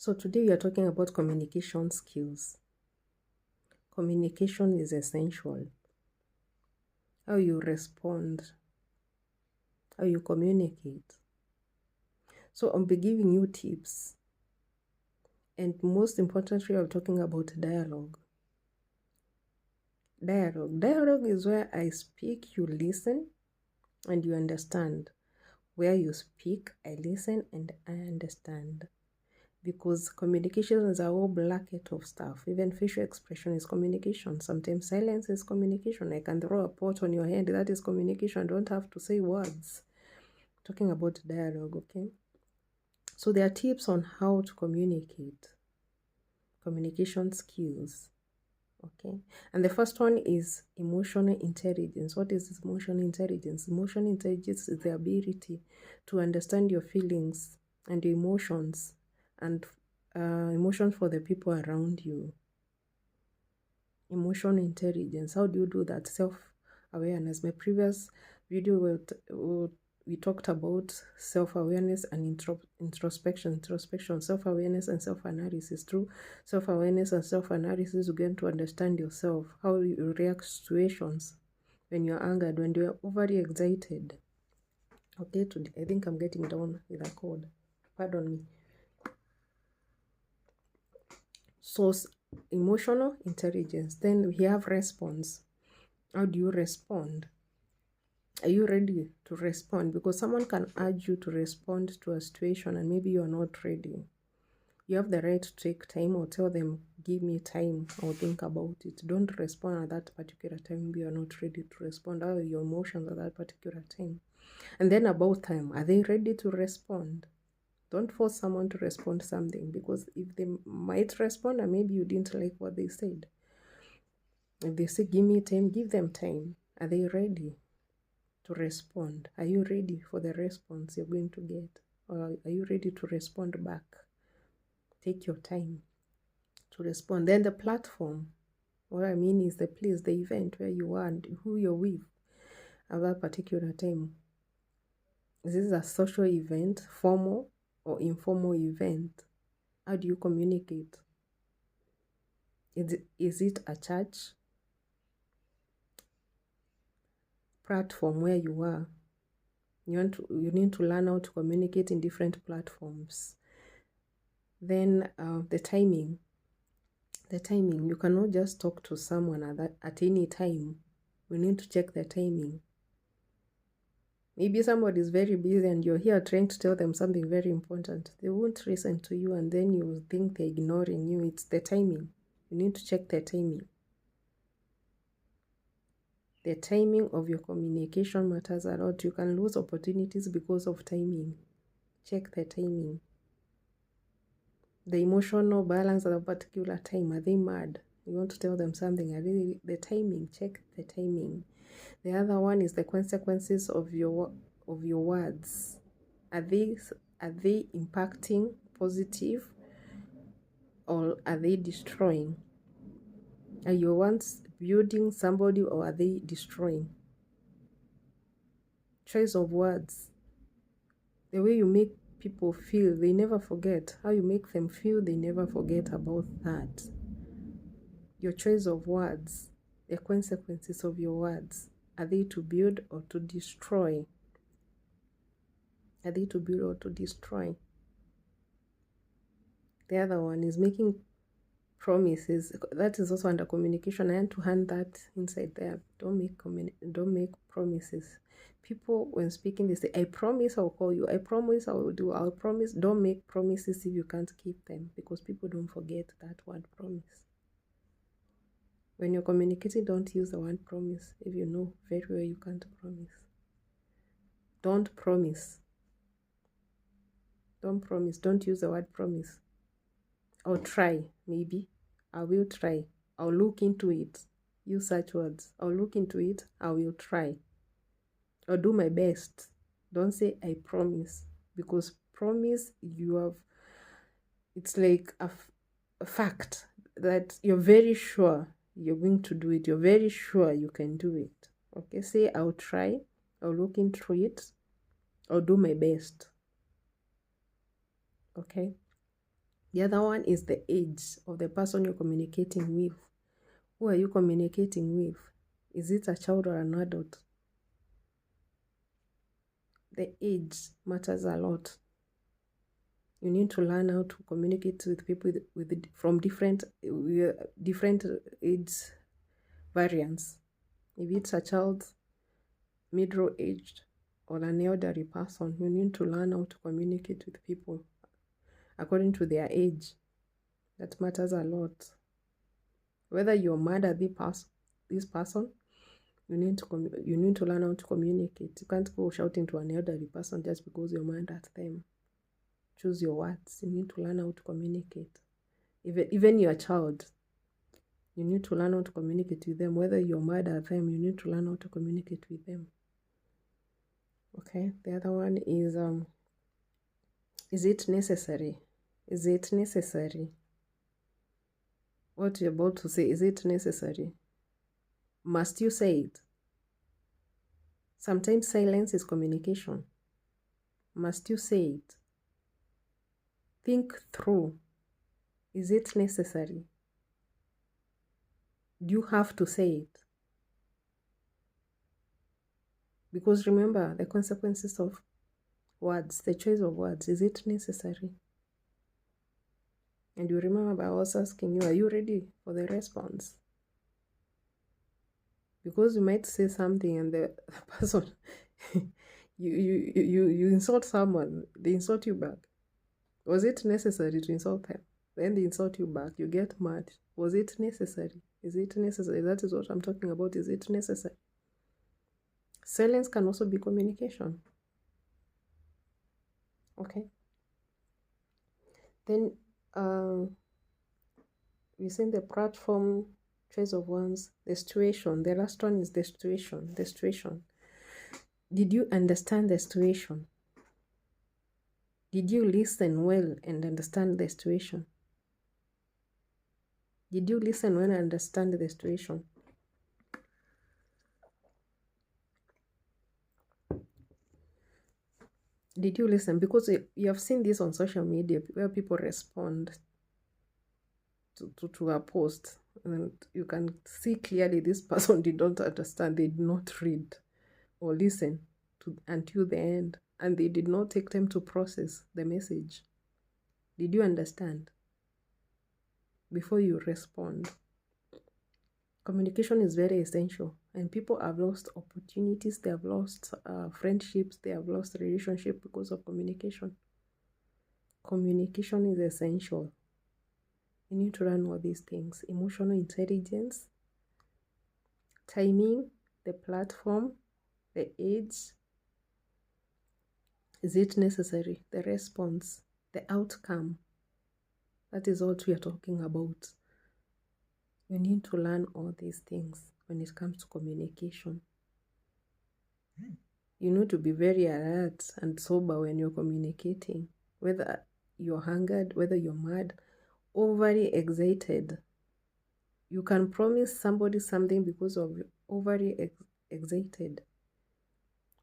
So today we are talking about communication skills. Communication is essential. How you respond, how you communicate. So I'll be giving you tips. And most importantly, I'm talking about dialogue. Dialogue is where I speak, you listen, and you understand. Where you speak, I listen, and I understand. Because communication is a whole blanket of stuff. Even facial expression is communication. Sometimes silence is communication. I can throw a pot on your head. That is communication. I don't have to say words. Talking about dialogue, okay? So there are tips on how to communicate. Communication skills, okay? And the first one is emotional intelligence. What is emotional intelligence? Emotional intelligence is the ability to understand your feelings and your emotions and emotion for the people around you. Emotional intelligence. How do you do that? Self-awareness. My previous video we talked about self-awareness and introspection. Self-awareness and self-analysis. Through self-awareness and self-analysis, you get to understand yourself, how you react to situations when you're angered, when you're overly excited. Okay, today I think I'm getting down with a cold. Pardon me. So emotional intelligence. Then we have response. How do you respond? Are you ready to respond? Because someone can urge you to respond to a situation and maybe you're not ready. You have the right to take time or tell them, give me time, or think about it. Don't respond at that particular time. Maybe you're not ready to respond. How are your emotions at that particular time? And then about time, are they ready to respond? Don't force someone to respond to something, because if they might respond and maybe you didn't like what they said. If they say, give me time, give them time. Are they ready to respond? Are you ready for the response you're going to get? Or are you ready to respond back? Take your time to respond. Then the platform. What I mean is the place, the event where you are and who you're with at that particular time. Is this a social event, formal or informal event? How do you communicate? Is it a church platform where you are? You need to learn how to communicate in different platforms. Then the timing. You cannot just talk to someone at any time. We need to check the timing. Maybe somebody is very busy and you're here trying to tell them something very important. They won't listen to you and then you think they're ignoring you. It's the timing. You need to check the timing. The timing of your communication matters a lot. You can lose opportunities because of timing. Check the timing. The emotional balance at a particular time. Are they mad? You want to tell them something. Are they the timing? Check the timing. The other one is the consequences of your words. Are they impacting positive or are they destroying? Are your words building somebody or are they destroying? Choice of words. The way you make people feel, they never forget. How you make them feel, they never forget about that. Your choice of words, the consequences of your words. Are they to build or to destroy? Are they to build or to destroy? The other one is making promises. That is also under communication. I want to hand that inside there. Don't make promises. People, when speaking, they say, I promise I'll call you. I promise I will do. I'll promise. Don't make promises if you can't keep them, because people don't forget that word promise. When you're communicating, don't use the word promise if you know very well you can't promise. Don't promise. Don't promise. Don't use the word promise. I'll try, maybe. I will try. I'll look into it. Use such words. I'll look into it. I will try. I'll do my best. Don't say I promise, because promise, it's like a fact that you're very sure you're going to do it. You're very sure you can do it. Okay, say I'll try. I'll look into it. I'll do my best. Okay. The other one is the age of the person you're communicating with. Who are you communicating with? Is it a child or an adult? The age matters a lot. You need to learn how to communicate with people from different age variants. If it's a child, middle-aged, or an elderly person, you need to learn how to communicate with people according to their age. That matters a lot. Whether you're mad at this person, you need to learn how to communicate. You can't go shouting to an elderly person just because you're mad at them. Choose your words. You need to learn how to communicate. Even your child, you need to learn how to communicate with them. Whether you're mad at them, you need to learn how to communicate with them. Okay, the other one is it necessary? Is it necessary? What you're about to say, is it necessary? Must you say it? Sometimes silence is communication. Must you say it? Think through. Is it necessary? Do you have to say it? Because remember the consequences of words, the choice of words. Is it necessary? And you remember I was asking you, are you ready for the response? Because you might say something and the person, you insult someone, they insult you back. Was it necessary to insult them? Then they insult you back, you get mad. Was it necessary? Is it necessary? That is what I'm talking about. Is it necessary? Silence can also be communication. Okay. Then we send the platform, choice of ones, the situation. The last one is the situation. The situation. Did you understand the situation? Did you listen well and understand the situation? Did you listen well and understand the situation? Did you listen? Because you have seen this on social media where people respond to a post and you can see clearly this person did not understand, they did not read or listen until the end, and they did not take time to process the message. Did you understand before you respond? Communication is very essential, and people have lost opportunities, they have lost friendships, they have lost relationships because of communication. Communication is essential. You need to learn all these things: emotional intelligence, timing, the platform, the age. Is it necessary? The response, the outcome. That is what we are talking about. You need to learn all these things when it comes to communication. You need to be very alert and sober when you're communicating, whether you're hungered, whether you're mad, overly excited. You can promise somebody something because of overly excited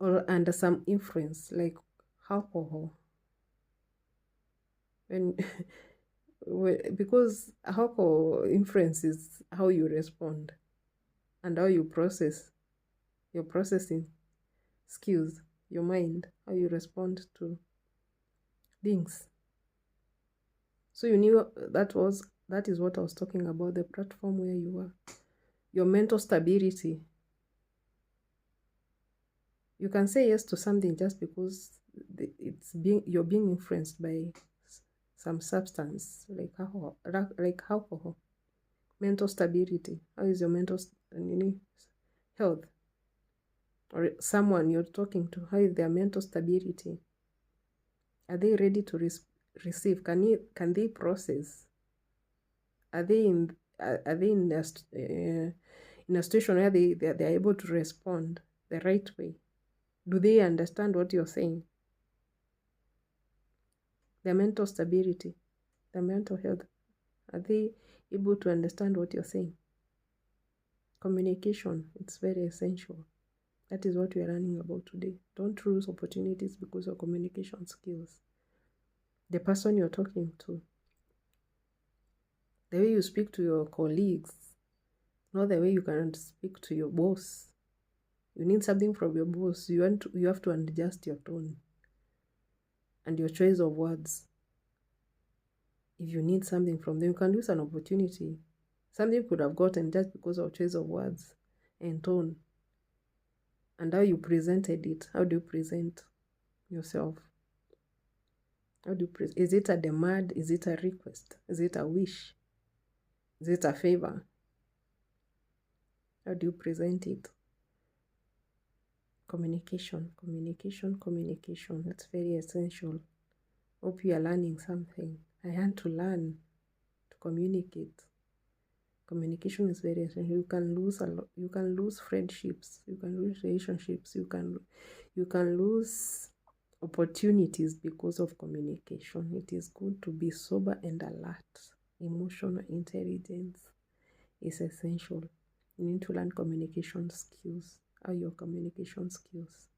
or under some influence, like alcohol. And because alcohol influences how you respond and how you process, your processing skills, your mind, how you respond to things. So you knew that is what I was talking about, the platform where you are, your mental stability. You can say yes to something just because you're being influenced by some substance like alcohol. Mental stability. How is your mental health? Or someone you're talking to, how is their mental stability? Are they ready to receive? Can they process? Are they in a situation where they're able to respond the right way? Do they understand what you're saying? Their mental stability, their mental health. Are they able to understand what you're saying? Communication, it's very essential. That is what we are learning about today. Don't lose opportunities because of communication skills. The person you're talking to, The way you speak to your colleagues, not the way you can speak to your boss. You need something from your boss. You have to adjust your tone and your choice of words. If you need something from them, you can lose an opportunity. Something you could have gotten just because of choice of words and tone. And how you presented it. How do you present yourself? How do you present? Is it a demand? Is it a request? Is it a wish? Is it a favor? How do you present it? Communication, communication, communication. That's very essential. Hope you are learning something. I had to learn to communicate. Communication is very essential. You can lose a lot. You can lose friendships. You can lose relationships. You can lose opportunities because of communication. It is good to be sober and alert. Emotional intelligence is essential. You need to learn communication skills. How your communication skills?